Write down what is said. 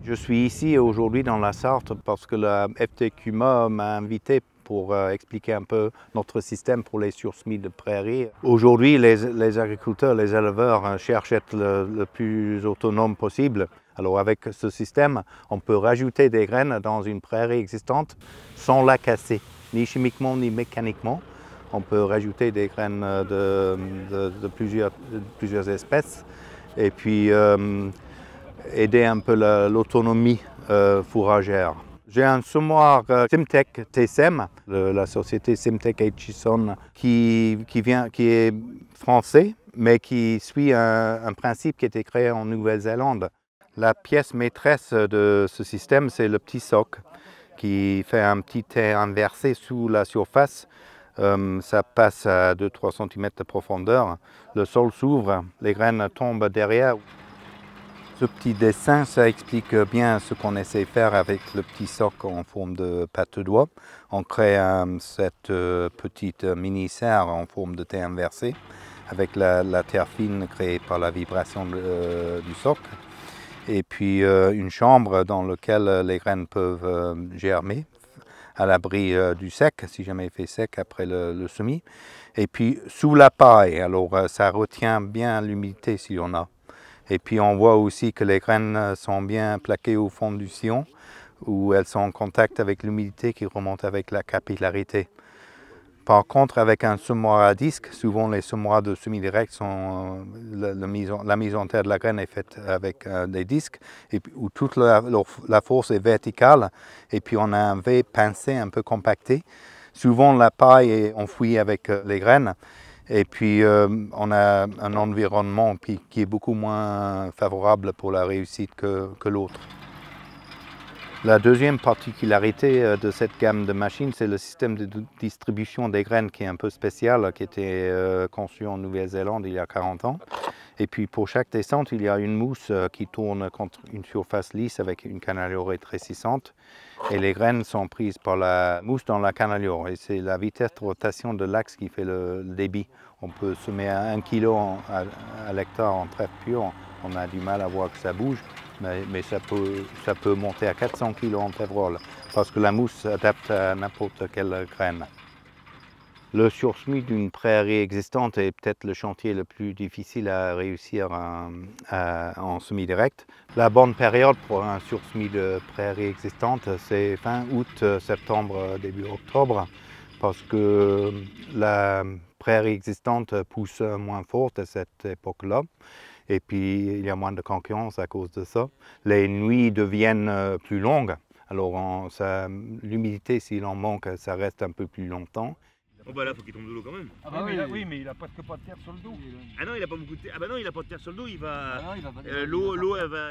Je suis ici aujourd'hui dans la Sarthe parce que la FTQMA m'a invité pour expliquer un peu notre système pour les sursemis de prairies. Aujourd'hui, les agriculteurs, les éleveurs cherchent à être le plus autonome possible. Alors avec ce système, on peut rajouter des graines dans une prairie existante sans la casser, ni chimiquement ni mécaniquement. On peut rajouter des graines de plusieurs espèces et puis aider un peu l'autonomie fourragère. J'ai un semoir Simtech TSM, de la société Simtech Aitchison, qui est français, mais qui suit un principe qui a été créé en Nouvelle-Zélande. La pièce maîtresse de ce système, c'est le petit soc, qui fait un petit tais inversé sous la surface. Ça passe à 2-3 cm de profondeur. Le sol s'ouvre, les graines tombent derrière. Ce petit dessin, ça explique bien ce qu'on essaie de faire avec le petit soc en forme de patte de doigt. On crée cette petite mini-serre en forme de tais inversé avec la terre fine créée par la vibration du soc. Et puis une chambre dans laquelle les graines peuvent germer à l'abri du sec, si jamais il fait sec après le semis. Et puis sous la paille, alors ça retient bien l'humidité s'il y en a. Et puis on voit aussi que les graines sont bien plaquées au fond du sillon, où elles sont en contact avec l'humidité qui remonte avec la capillarité. Par contre, avec un semoir à disque, souvent les semoirs de semi-direct la mise en terre de la graine est faite avec des disques, et puis, où toute la force est verticale, et puis on a un V pincé un peu compacté. Souvent la paille est enfouie avec les graines. Et puis, on a un environnement qui est beaucoup moins favorable pour la réussite que l'autre. La deuxième particularité de cette gamme de machines, c'est le système de distribution des graines qui est un peu spécial, qui a été conçu en Nouvelle-Zélande il y a 40 ans. Et puis pour chaque descente, il y a une mousse qui tourne contre une surface lisse avec une canalière rétrécissante. Et les graines sont prises par la mousse dans la canalière. Et c'est la vitesse de rotation de l'axe qui fait le débit. On peut semer à 1 kg à l'hectare en trèfle pure. On a du mal à voir que ça bouge, mais ça peut monter à 400 kg en trèfle parce que la mousse s'adapte à n'importe quelle graine. Le sursemis d'une prairie existante est peut-être le chantier le plus difficile à réussir en semi-direct. La bonne période pour un sursemis de prairie existante, c'est fin août, septembre, début octobre, parce que la prairie existante pousse moins forte à cette époque-là. Et puis, il y a moins de concurrence à cause de ça. Les nuits deviennent plus longues. Alors, l'humidité, s'il en manque, ça reste un peu plus longtemps. Oh bah là faut qu'il tombe de l'eau quand même. Ah bah oui, mais il a presque pas de terre sur le dos. Ah non il a pas beaucoup de terre. Ah bah non il a pas de terre sur le dos, il va. Ah non, l'eau elle va.